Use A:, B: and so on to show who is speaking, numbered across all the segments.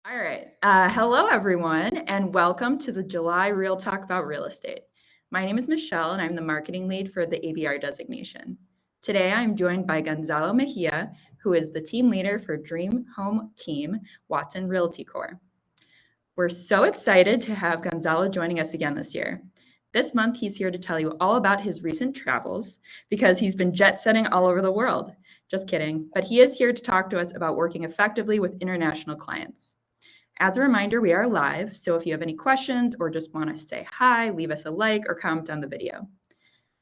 A: All right. Hello, everyone, and welcome to the July Real Talk about real estate. My name is Michelle, and I'm the marketing lead for the ABR designation. Today, I'm joined by Gonzalo Meija, who is the team leader for Dream Home Team, Watson Realty Corp. We're so excited to have Gonzalo joining us again this year. This month, he's here to tell you all about his recent travels because he's been jet setting all over the world. Just kidding, but he is here to talk to us about working effectively with international clients. As a reminder, we are live, so if you have any questions or just want to say hi, leave us a like or comment on the video.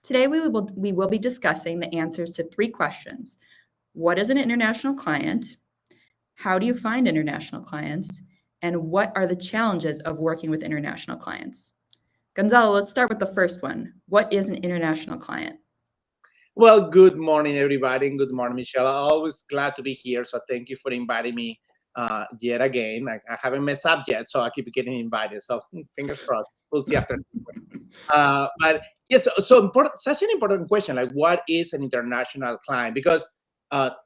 A: Today, we will be discussing the answers to 3 questions. What is an international client? How do you find international clients? And what are the challenges of working with international clients? Gonzalo, let's start with the first one. What is an international client?
B: Well, good morning, everybody, and good morning, Michelle. I'm always glad to be here, so thank you for inviting me yet again. I haven't messed up yet, so I keep getting invited. So fingers crossed. We'll see after. But yes, so important, such an important question. Like, what is an international client? Because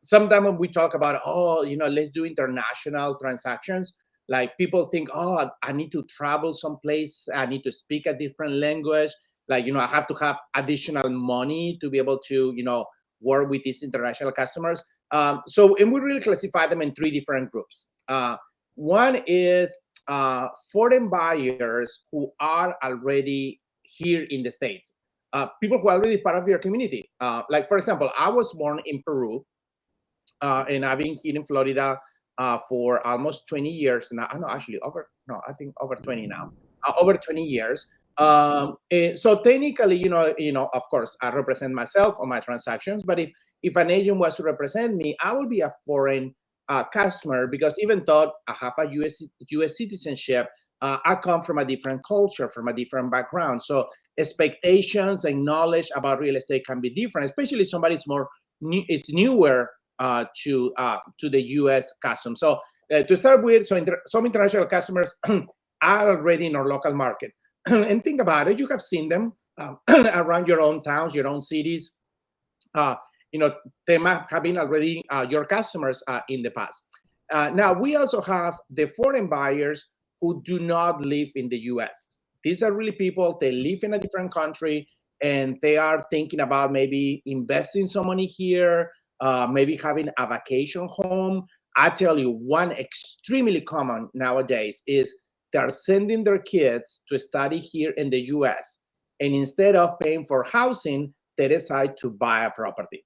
B: sometimes when we talk about, let's do international transactions, like people think, oh, I need to travel someplace, I need to speak a different language. Like, I have to have additional money to be able to, work with these international customers. And we really classify them in 3 different groups. One is foreign buyers who are already here in the States, people who are already part of your community. Like, for example, I was born in Peru, and I've been here in Florida for almost 20 years now. No, actually, I think over 20 now, over 20 years. So technically, of course, I represent myself on my transactions, but if an agent was to represent me, I would be a foreign customer, because even though I have a US citizenship, I come from a different culture, from a different background. So expectations and knowledge about real estate can be different, especially if somebody's is newer to the US customs. So to start with, some international customers are already in our local market. And think about it, you have seen them around your own towns, your own cities. They might have been already your customers in the past. Now, we also have the foreign buyers who do not live in the US. These are really people, they live in a different country, and they are thinking about maybe investing some money here, maybe having a vacation home. I tell you, one extremely common nowadays is they're sending their kids to study here in the US. And instead of paying for housing, they decide to buy a property,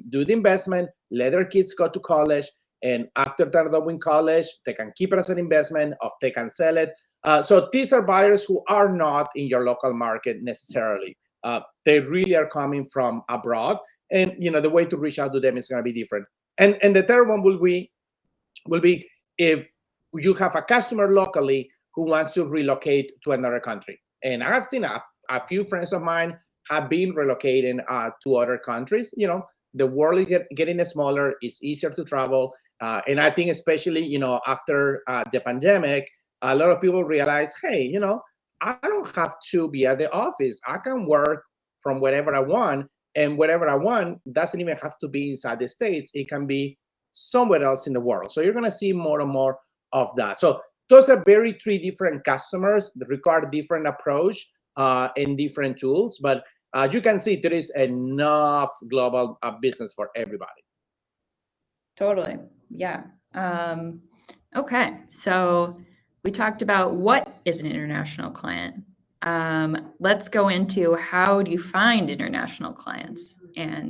B: do the investment, let their kids go to college. And after they're done with college, they can keep it as an investment, or they can sell it. So these are buyers who are not in your local market necessarily. They really are coming from abroad. And the way to reach out to them is going to be different. And the third one will be if you have a customer locally who wants to relocate to another country. And I have seen a few friends of mine have been relocating to other countries. The world is getting smaller, it's easier to travel. And I think especially, after the pandemic, a lot of people realize, hey, I don't have to be at the office. I can work from wherever I want. And wherever I want doesn't even have to be inside the States. It can be somewhere else in the world. So you're going to see more and more of that. So those are 3 different customers that require different approach and different tools. But you can see there is enough global business for everybody.
A: Totally. Yeah. Okay. So we talked about what is an international client. Let's go into how do you find international clients, and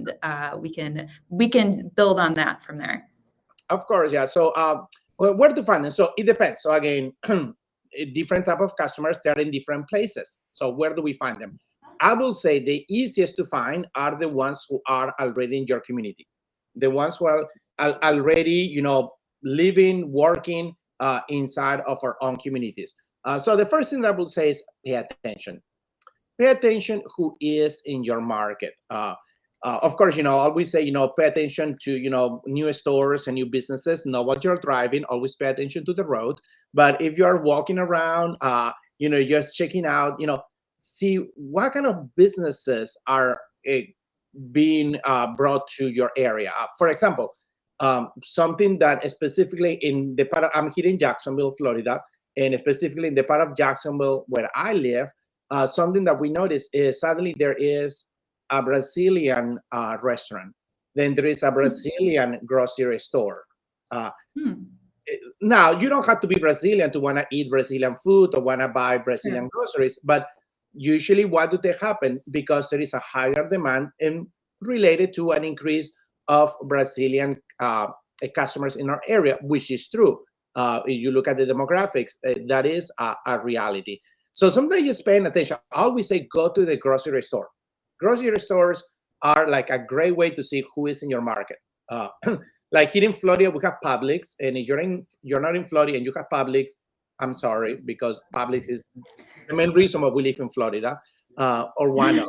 A: we can build on that from there.
B: Of course, yeah. So where to find them? So it depends. So again, different type of customers, they're in different places. So where do we find them? I will say the easiest to find are the ones who are already in your community, the ones who are already, living, working inside of our own communities. So the first thing I will say is pay attention. Pay attention who is in your market. Of course, always say, pay attention to, new stores and new businesses. Know what you're driving. Always pay attention to the road. But if you're walking around, just checking out, see what kind of businesses are being brought to your area. For example, Something that specifically in the part of, I'm here in Jacksonville, Florida, and specifically in the part of Jacksonville where I live, something that we notice is suddenly there is a Brazilian restaurant. Then there is a Brazilian grocery store. Now, you don't have to be Brazilian to want to eat Brazilian food or want to buy Brazilian groceries, but usually what do they happen? Because there is a higher demand and related to an increase of Brazilian customers in our area, which is true. If you look at the demographics, that is a reality. So sometimes just paying attention. I always say go to the grocery store. Grocery stores are like a great way to see who is in your market. Like here in Florida, we have Publix, and if you're not in Florida and you have Publix, I'm sorry, because Publix is the main reason why we live in Florida, or one of.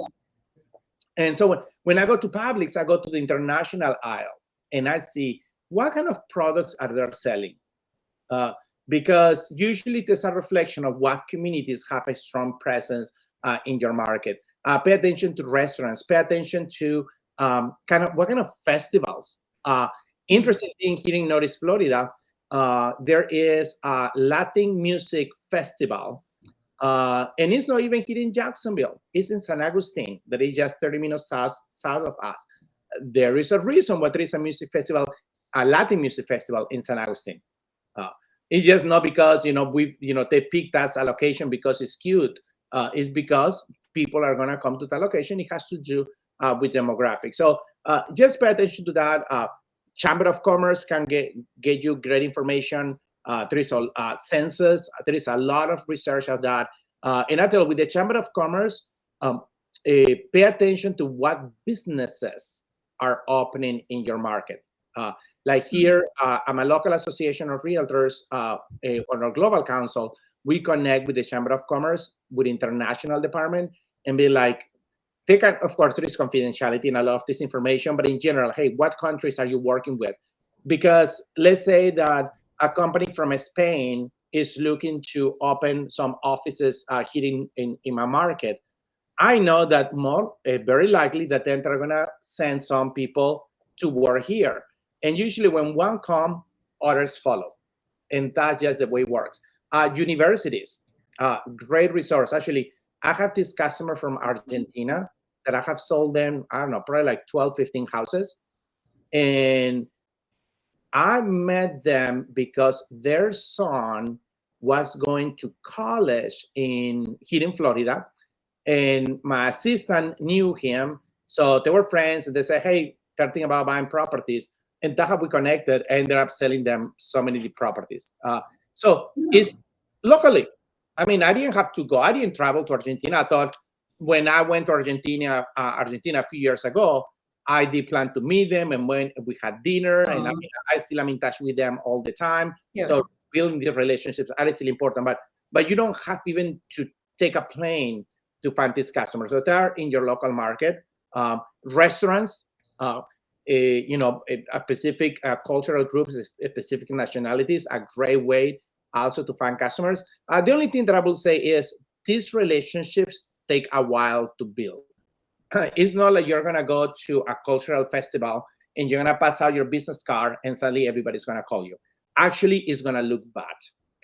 B: And so when I go to Publix, I go to the international aisle and I see what kind of products are they selling. Because usually there's a reflection of what communities have a strong presence in your market. Pay attention to restaurants, pay attention to what kind of festivals. Interesting thing here in Northeast Florida, there is a Latin music festival, and it's not even here in Jacksonville. It's in San Agustin, that is just 30 minutes south of us. There is a reason why there is a music festival, a Latin music festival in San Agustin. It's just not because they picked us a location because it's cute. It's because people are gonna come to that location. It has to do with demographics. So just pay attention to that. Chamber of Commerce can get you great information. There is a census. There is a lot of research of that. And I tell you, with the Chamber of Commerce, pay attention to what businesses are opening in your market. Like here, I'm a local association of realtors on our global council. We connect with the Chamber of Commerce, with the international department, and be like, of course, there is confidentiality and I love this information, but in general, hey, what countries are you working with? Because let's say that a company from Spain is looking to open some offices here in my market. I know that very likely that then they're gonna send some people to work here. And usually when one comes, others follow. And that's just the way it works. Universities, great resource. Actually, I have this customer from Argentina that I have sold them, I don't know, probably like 12, 15 houses. And I met them because their son was going to college here in Florida. And my assistant knew him. So they were friends and they said, hey, they're thinking about buying properties. And that's how we connected. I ended up selling them so many properties. So it's locally. I mean, I didn't have to go. I didn't travel to Argentina. I thought when I went to Argentina a few years ago, I did plan to meet them, and when we had dinner, and I still am in touch with them all the time. Yeah. So building these relationships are still important, but you don't have even to take a plane to find these customers. So they're in your local market. Restaurants, a specific cultural groups, specific nationalities, a great way also to find customers. The only thing that I will say is these relationships take a while to build. It's not like you're gonna go to a cultural festival and you're gonna pass out your business card and suddenly everybody's gonna call you. Actually, it's gonna look bad.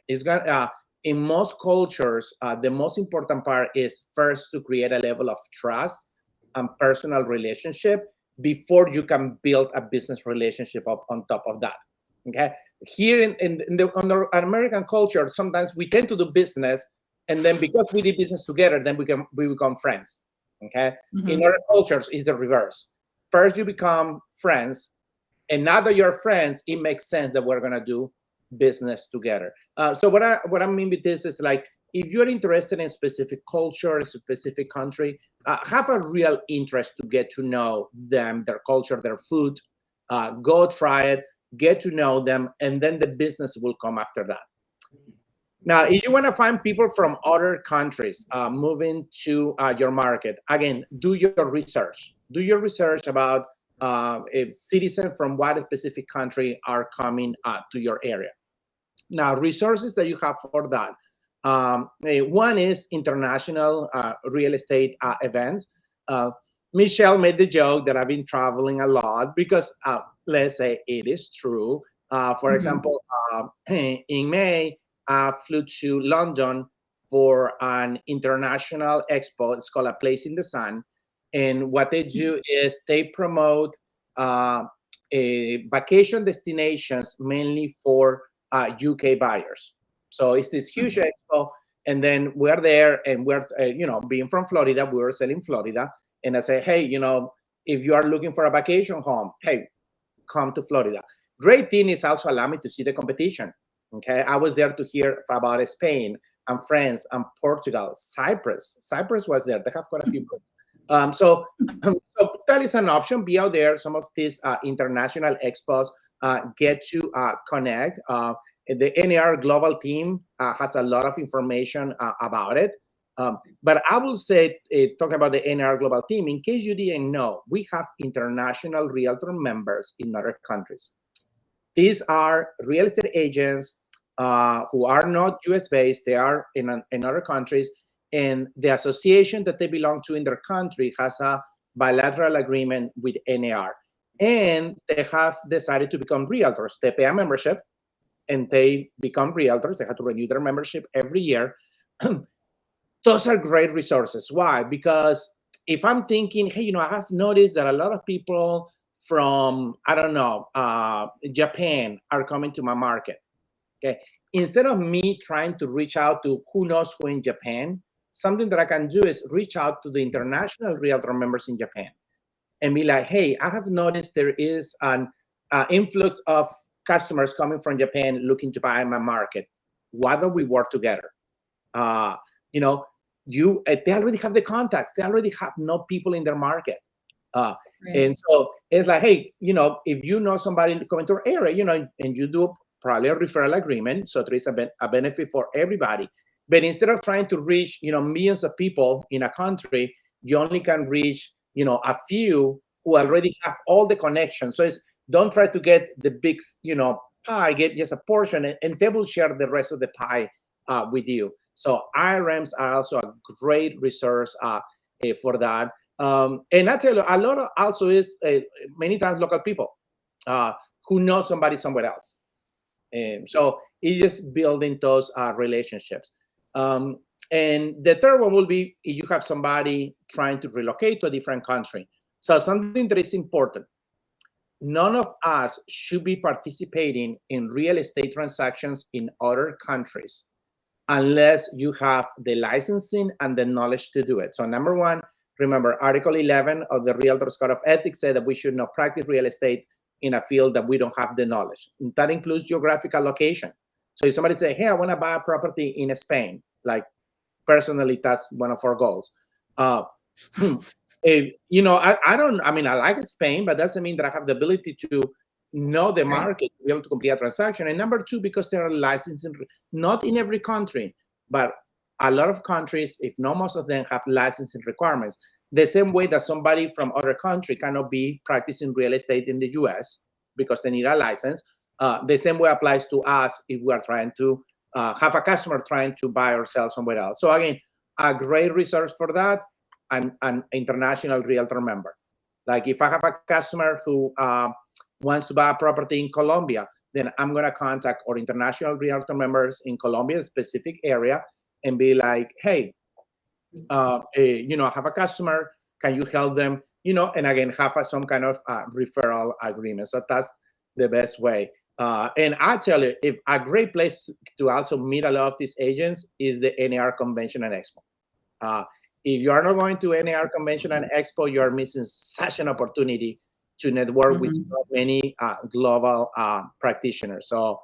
B: It's gonna in most cultures, the most important part is first to create a level of trust and personal relationship before you can build a business relationship on top of that. Okay. Here in the American culture, sometimes we tend to do business, and then because we did business together, then we become friends. Okay. Mm-hmm. In other cultures, it's the reverse. First, you become friends, and now that you're friends, it makes sense that we're gonna do business together. So what I mean with this is like, if you're interested in a specific culture, a specific country, have a real interest to get to know them, their culture, their food. Go try it, get to know them, and then the business will come after that. Now, if you want to find people from other countries moving to your market, again, do your research. Do your research about if citizens from what specific country are coming to your area. Now, resources that you have for that. One is international real estate events. Michelle made the joke that I've been traveling a lot because let's say it is true. For example, in May, I flew to London for an international expo. It's called A Place in the Sun. And what they do is they promote vacation destinations mainly for UK buyers. So it's this huge expo. And then we're there and we're, being from Florida, we were selling Florida. And I say, hey, if you are looking for a vacation home, hey, come to Florida. Great thing is also allow me to see the competition. Okay, I was there to hear about Spain and France and Portugal, Cyprus. Cyprus was there. They have quite a few books. So that is an option. Be out there. Some of these international expos get to connect. The NAR global team has a lot of information about it. But I will say, talking about the NAR global team, in case you didn't know, we have international realtor members in other countries. These are real estate agents who are not US based, they are in other countries, and the association that they belong to in their country has a bilateral agreement with NAR. And they have decided to become realtors. They pay a membership and they become realtors. They have to renew their membership every year. Those are great resources. Why? Because if I'm thinking, hey, I have noticed that a lot of people from, I don't know, Japan are coming to my market. Okay. Instead of me trying to reach out to who knows who in Japan, something that I can do is reach out to the international realtor members in Japan and be like, hey, I have noticed there is an influx of customers coming from Japan looking to buy my market. Why don't we work together? They already have the contacts. They already have no people in their market. Right. And so it's like, hey, if you know somebody coming to our area, and you do probably a referral agreement, so there is a benefit for everybody. But instead of trying to reach, millions of people in a country, you only can reach, a few who already have all the connections. So don't try to get the big, pie, get just a portion, and they will share the rest of the pie with you. So IRMs are also a great resource for that. And I tell you, a lot of also is many times local people who know somebody somewhere else. So it's just building those relationships. And the third one will be if you have somebody trying to relocate to a different country. So something that is important. None of us should be participating in real estate transactions in other countries unless you have the licensing and the knowledge to do it. So number one, remember Article 11 of the Realtors Code of Ethics said that we should not practice real estate in a field that we don't have the knowledge. That includes geographical location. So if somebody say, hey, I want to buy a property in Spain, like personally, that's one of our goals. I like Spain, but doesn't mean that I have the ability to know the market, to be able to complete a transaction. And number two, because there are licensing, not in every country, but a lot of countries, if not most of them, have licensing requirements. The same way that somebody from other country cannot be practicing real estate in the US because they need a license. The same way applies to us if we are trying to have a customer trying to buy or sell somewhere else. So again, a great resource for that, an international realtor member. Like if I have a customer who wants to buy a property in Colombia, then I'm going to contact our international realtor members in Colombia, a specific area, and be like, hey, I have a customer, can you help them? And again, have some kind of referral agreement. So that's the best way. And I tell you, if a great place to also meet a lot of these agents is the NAR Convention and Expo. If you are not going to NAR Convention and Expo, you are missing such an opportunity to network with so many global practitioners. So,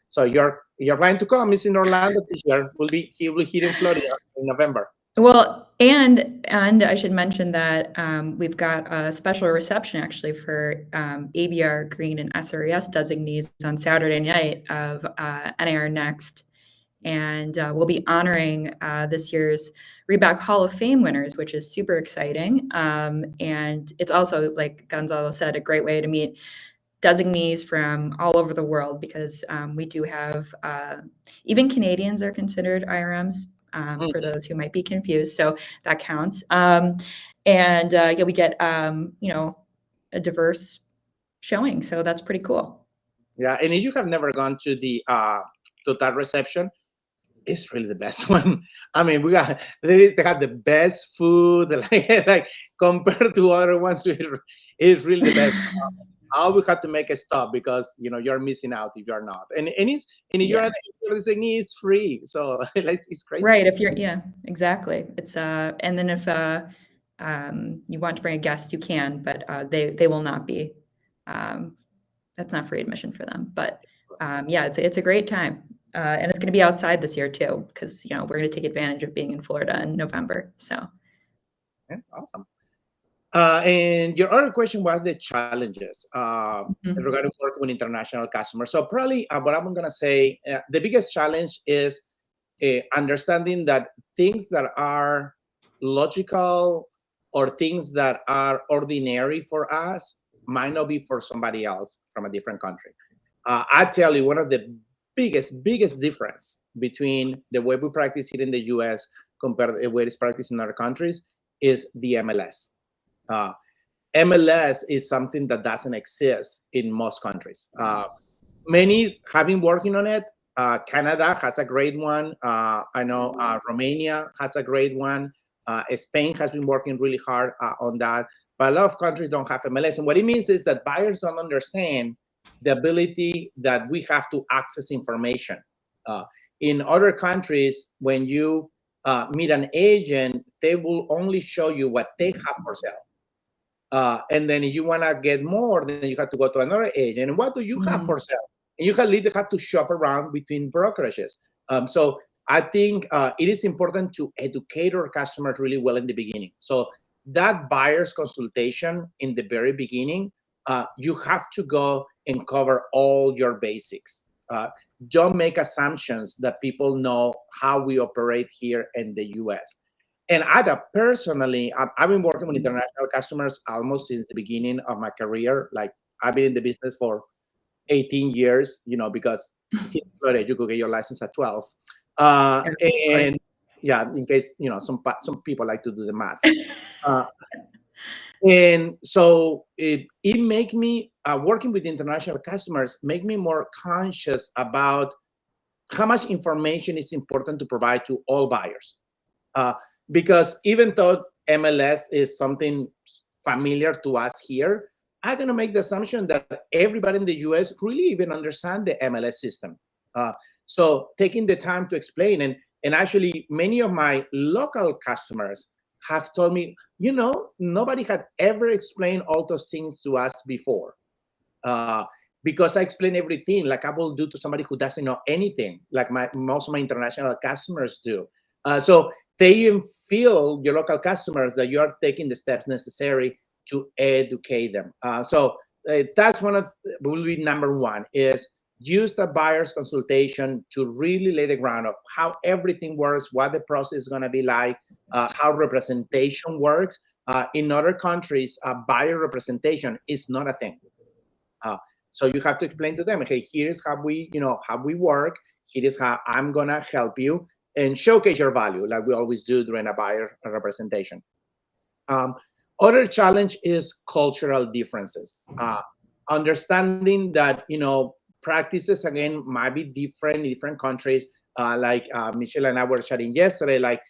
B: so you're planning to come. He's in Orlando this year. He will be here in Florida in November.
A: Well, and I should mention that we've got a special reception actually for ABR Green and SRES designees on Saturday night of NAR Next. And we'll be honoring this year's Reback Hall of Fame winners, which is super exciting. And it's also, like Gonzalo said, a great way to meet designees from all over the world because we do have, even Canadians are considered IRMs. For those who might be confused, so that counts. We get a diverse showing. So that's pretty cool.
B: Yeah, and if you have never gone to the to that reception, it's really the best one. I mean, they have the best food, like compared to other ones. It's really the best. I always have to make a stop because you're missing out if you're not, and if you're not, it's free. So it's crazy.
A: Right. If you're, yeah, exactly. It's and then if you want to bring a guest, you can, but they will not be. That's not free admission for them. But yeah, it's a great time, and it's going to be outside this year too, because we're going to take advantage of being in Florida in November. So.
B: Yeah, awesome. And your other question was the challenges regarding working with international customers. So probably what I'm going to say, the biggest challenge is understanding that things that are logical or things that are ordinary for us might not be for somebody else from a different country. I tell you, one of the biggest difference between the way we practice here in the US compared to the way it's practiced in other countries is the MLS. MLS is something that doesn't exist in most countries. Many have been working on it. Canada has a great one. I know Romania has a great one. Spain has been working really hard on that. But a lot of countries don't have MLS. And what it means is that buyers don't understand the ability that we have to access information. In other countries, when you meet an agent, they will only show you what they have for sale. And then if you want to get more, then you have to go to another agent. And what do you have for sale? And you have to shop around between brokerages. So I think it is important to educate our customers really well in the beginning. So that buyer's consultation in the very beginning, you have to go and cover all your basics. Don't make assumptions that people know how we operate here in the US. And personally, I've been working with international customers almost since the beginning of my career. Like I've been in the business for 18 years, because here in Florida, you could get your license at 12. And yeah, in case, some people like to do the math. And so it make me, working with international customers, make me more conscious about how much information is important to provide to all buyers. Because even though MLS is something familiar to us here, I'm going to make the assumption that everybody in the US really even understand the MLS system. So taking the time to explain, and actually many of my local customers have told me, nobody had ever explained all those things to us before. Because I explain everything like I will do to somebody who doesn't know anything, like most of my international customers do. So they even feel, your local customers, that you are taking the steps necessary to educate them. So that's will be number one, is use the buyer's consultation to really lay the ground of how everything works, what the process is going to be like, how representation works. In other countries, buyer representation is not a thing. So you have to explain to them, okay, here's how we work. Here is how I'm going to help you, and showcase your value like we always do during a buyer representation. Other challenge is cultural differences. Understanding that, practices, again, might be different in different countries. Like Michelle and I were chatting yesterday, like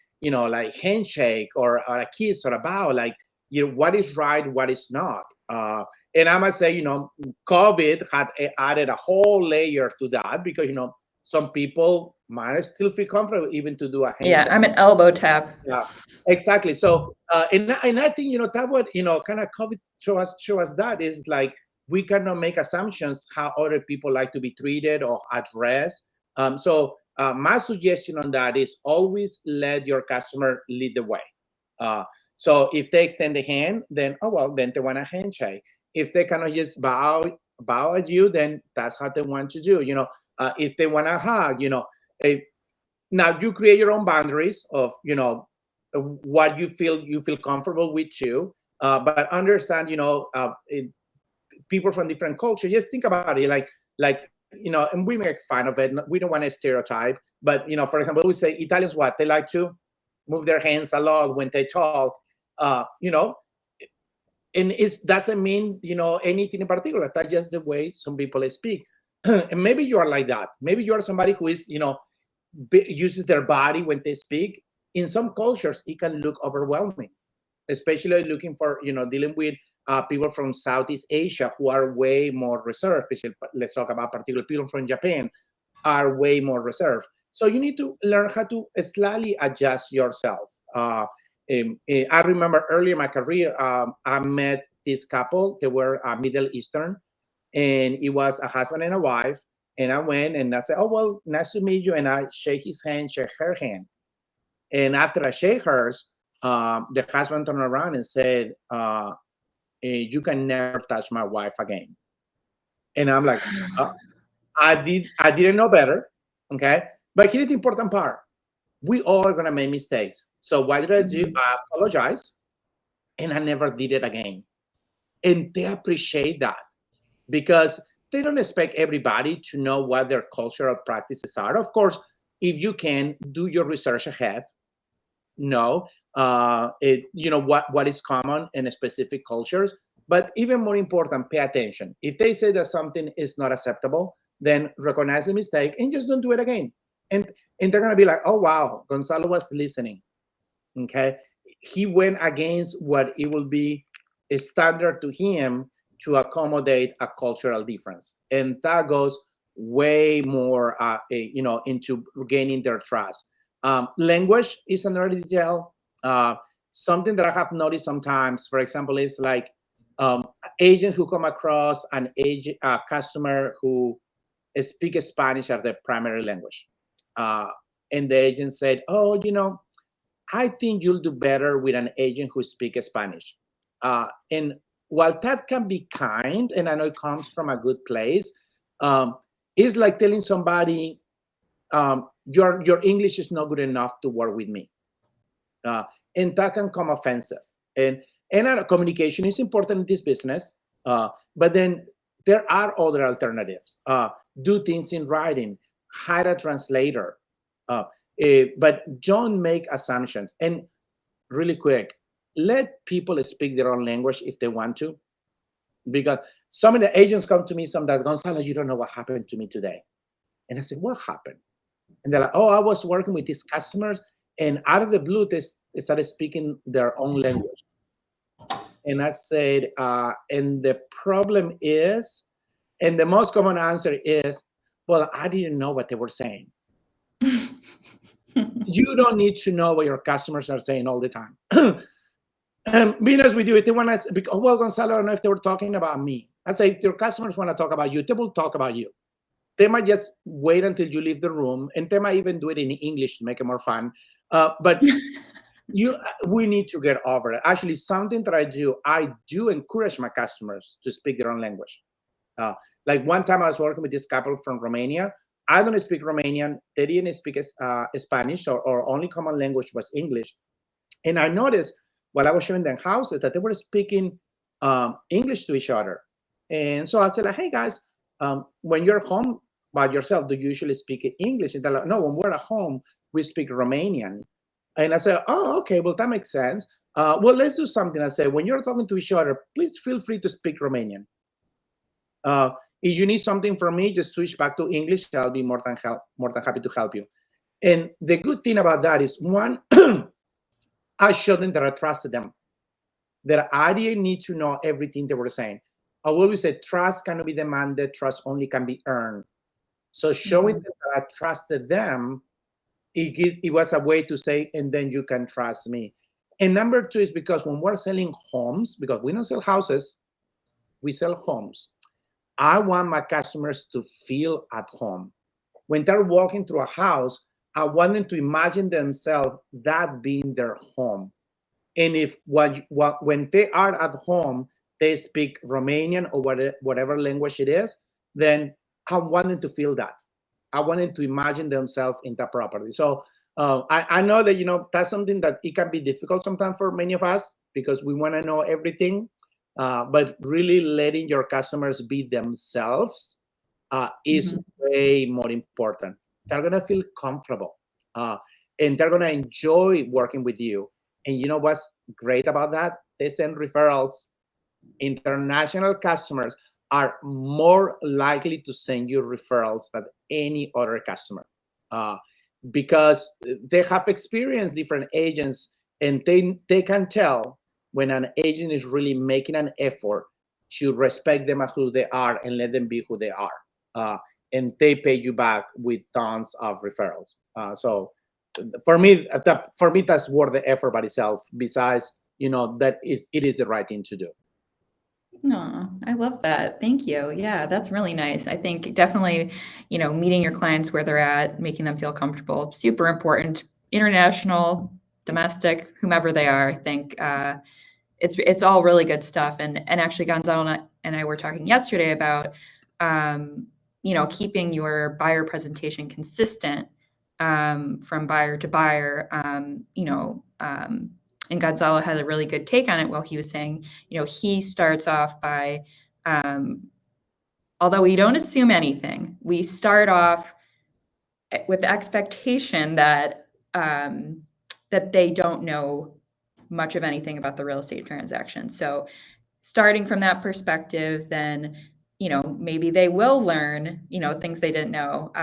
B: handshake or a kiss or a bow, like, what is right, what is not. And I must say, COVID had added a whole layer to that, because, some people might still feel comfortable even to do a handshake.
A: Yeah, I'm an elbow tap.
B: Yeah, exactly. So, and I think, that what, kind of COVID show us that is like, we cannot make assumptions how other people like to be treated or addressed. So my suggestion on that is always let your customer lead the way. So if they extend the hand, then, then they want a handshake. If they cannot just bow at you, then that's how they want to do. If they want to hug, now you create your own boundaries of, what you feel comfortable with too. But understand, people from different cultures, just think about it like, and we make fun of it. We don't want to stereotype, but, for example, we say Italians, what? They like to move their hands a lot when they talk. and it doesn't mean, anything in particular. That's just the way some people speak. And maybe you are like that. Maybe you are somebody who is, uses their body when they speak. In some cultures, it can look overwhelming, especially looking for, dealing with people from Southeast Asia who are way more reserved. Let's talk about particular people from Japan are way more reserved. So you need to learn how to slightly adjust yourself. I remember early in my career, I met this couple. They were Middle Eastern, and it was a husband and a wife. And I went and I said, "Oh, well, nice to meet you." And I shake his hand, shake her hand. And after I shake hers, the husband turned around and said, "You can never touch my wife again." And I'm like, I didn't know better. Okay. But here's the important part. We all are going to make mistakes. So what did I do? I apologize. And I never did it again. And they appreciate that because they don't expect everybody to know what their cultural practices are. Of course, if you can do your research ahead, know what is common in specific cultures. But even more important, pay attention. If they say that something is not acceptable, then recognize the mistake and just don't do it again. And they're gonna be like, "Oh wow, Gonzalo was listening." Okay, he went against what it will be a standard to him to accommodate a cultural difference, and that goes way more, into gaining their trust. Language is another detail. Something that I have noticed sometimes, for example, is like agents who come across an customer who speak Spanish as their primary language. And the agent said, "Oh, I think you'll do better with an agent who speaks Spanish." And while that can be kind, and I know it comes from a good place, it's like telling somebody, your English is not good enough to work with me. And that can come offensive. And communication is important in this business, but then there are other alternatives. Do things in writing, hire a translator, but don't make assumptions. And really quick, let people speak their own language if they want to, because some of the agents come to me, some that, "Gonzalo, you don't know what happened to me today." And I said, "What happened?" And they're like, "Oh, I was working with these customers, and out of the blue, they started speaking their own language." And I said, and the problem is, and the most common answer is, "Well, I didn't know what they were saying." You don't need to know what your customers are saying all the time. Being honest with you, if they want to, "Oh, well, Gonzalo, I don't know if they were talking about me." I say, if your customers want to talk about you, they will talk about you. They might just wait until you leave the room, and they might even do it in English to make it more fun. But we need to get over it. Actually, something that I do encourage my customers to speak their own language. Like one time I was working with this couple from Romania. I don't speak Romanian. They didn't speak Spanish, or only common language was English. And I noticed while I was showing them houses that they were speaking English to each other. And so I said, like, "Hey guys, when you're home by yourself, do you usually speak English?" And they're like, "No, when we're at home, we speak Romanian." And I said, "Oh, okay, well, that makes sense. Well, let's do something." I said, "When you're talking to each other, please feel free to speak Romanian. If you need something from me, just switch back to English. I'll be more than happy to help you." And the good thing about that is, one, I showed them that I trusted them, that I didn't need to know everything they were saying. I always say trust cannot be demanded, trust only can be earned. So showing them that I trusted them, it was a way to say, "And then you can trust me." And number two is because when we're selling homes, because we don't sell houses, we sell homes, I want my customers to feel at home. When they're walking through a house, I want them to imagine themselves that being their home. And if when they are at home, they speak Romanian or whatever language it is, then I want them to feel that. I want them to imagine themselves in that property. So I know that, that's something that it can be difficult sometimes for many of us because we want to know everything. But really letting your customers be themselves is way more important. They're going to feel comfortable and they're going to enjoy working with you. And you know what's great about that? They send referrals. international customers are more likely to send you referrals than any other customer, because they have experienced different agents, and they can tell when an agent is really making an effort to respect them as who they are and let them be who they are. And they pay you back with tons of referrals. So for me, that's worth the effort by itself. Besides, it is the right thing to do.
A: No, I love that. Thank you. Yeah, that's really nice. I think definitely, meeting your clients where they're at, making them feel comfortable, super important. International, domestic, whomever they are, I think it's all really good stuff. And actually, Gonzalo and I were talking yesterday about keeping your buyer presentation consistent from buyer to buyer. And Gonzalo had a really good take on it. While he was saying, he starts off by, although we don't assume anything, we start off with the expectation that that they don't know much of anything about the real estate transaction. So starting from that perspective, then, maybe they will learn, things they didn't know.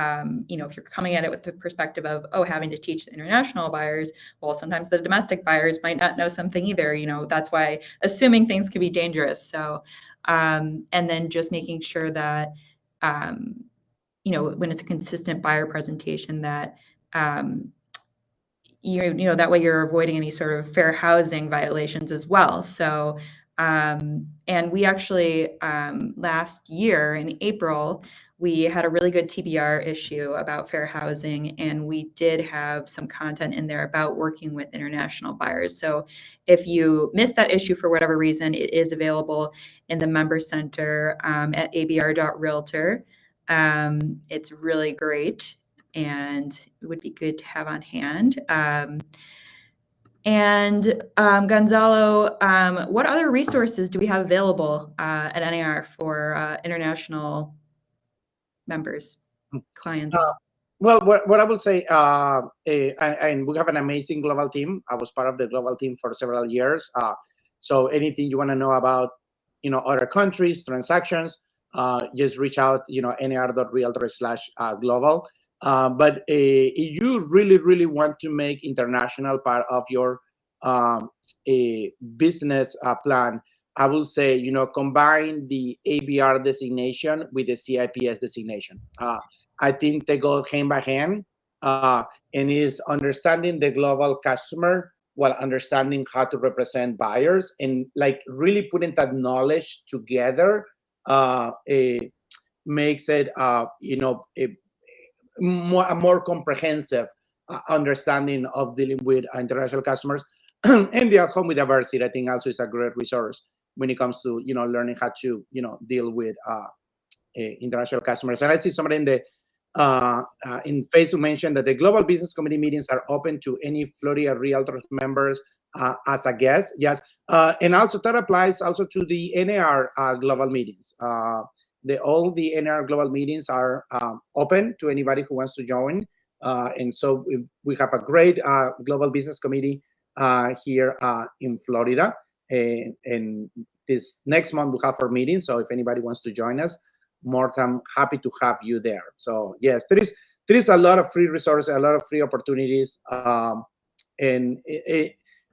A: If you're coming at it with the perspective of, having to teach the international buyers, well, sometimes the domestic buyers might not know something either. That's why assuming things can be dangerous. So, and then just making sure that, when it's a consistent buyer presentation, that, that way you're avoiding any sort of fair housing violations as well. So, and we actually, last year in April, we had a really good TBR issue about fair housing, and we did have some content in there about working with international buyers. So if you missed that issue for whatever reason, it is available in the member center at abr.realtor. It's really great, and it would be good to have on hand. Gonzalo, what other resources do we have available at NAR for international members, clients?
B: Well, what I will say, and we have an amazing global team. I was part of the global team for several years. So anything you want to know about, other countries, transactions, just reach out, nar.realtor/global. But if you really, really want to make international part of your business plan, I will say, combine the ABR designation with the CIPS designation. I think they go hand by hand, and is understanding the global customer while understanding how to represent buyers, and really putting that knowledge together makes it, a more comprehensive understanding of dealing with international customers. And the At Home with Diversity, I think, also is a great resource when it comes to learning how to deal with international customers. And I see somebody in Facebook mentioned that the Global Business Committee meetings are open to any Florida Realtors members as a guest. Yes, and also that applies also to the NAR global meetings. All the NAR global meetings are open to anybody who wants to join. And so we have a great Global Business Committee here in Florida. And this next month we'll have our meeting. So if anybody wants to join us, more than happy to have you there. So yes, there is a lot of free resources, a lot of free opportunities. And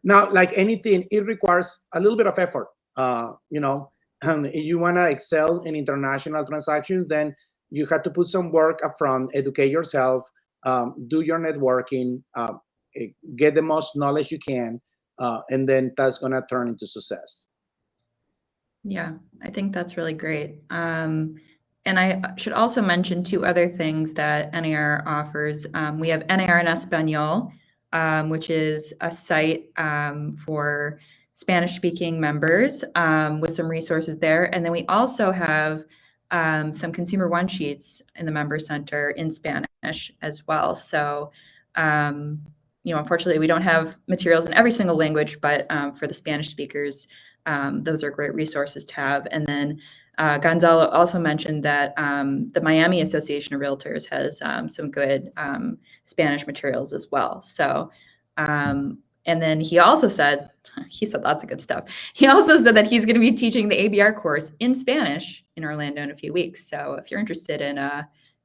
B: now, like anything, it requires a little bit of effort. If you want to excel in international transactions, then you have to put some work up front, educate yourself, do your networking, get the most knowledge you can, and then that's going to turn into success.
A: Yeah, I think that's really great. And I should also mention two other things that NAR offers. We have NAR en Español, which is a site for Spanish-speaking members with some resources there. And then we also have some consumer one-sheets in the Member Center in Spanish as well. So, unfortunately, we don't have materials in every single language, but for the Spanish speakers, those are great resources to have. And then Gonzalo also mentioned that the Miami Association of Realtors has some good Spanish materials as well. So, and And then he also said, lots of good stuff. He also said that he's going to be teaching the ABR course in Spanish in Orlando in a few weeks. So if you're interested in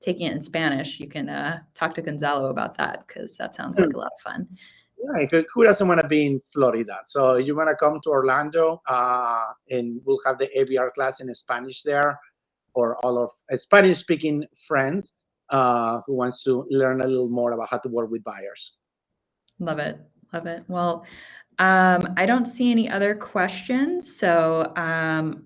A: taking it in Spanish, you can talk to Gonzalo about that, because that sounds like a lot of fun.
B: Yeah, who doesn't want to be in Florida? So you want to come to Orlando, and we'll have the ABR class in Spanish there, or all of Spanish-speaking friends who wants to learn a little more about how to work with buyers.
A: Love it. Love it. Well, I don't see any other questions, so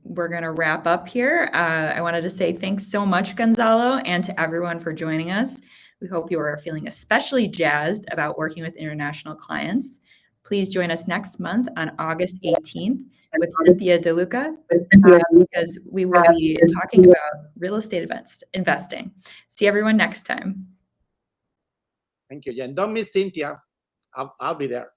A: we're going to wrap up here. I wanted to say thanks so much, Gonzalo, and to everyone for joining us. We hope you are feeling especially jazzed about working with international clients. Please join us next month on August 18th with Cynthia DeLuca, because we will be talking about real estate investing. See everyone next time.
B: Thank you, Jen. Don't miss Cynthia. I'll be there.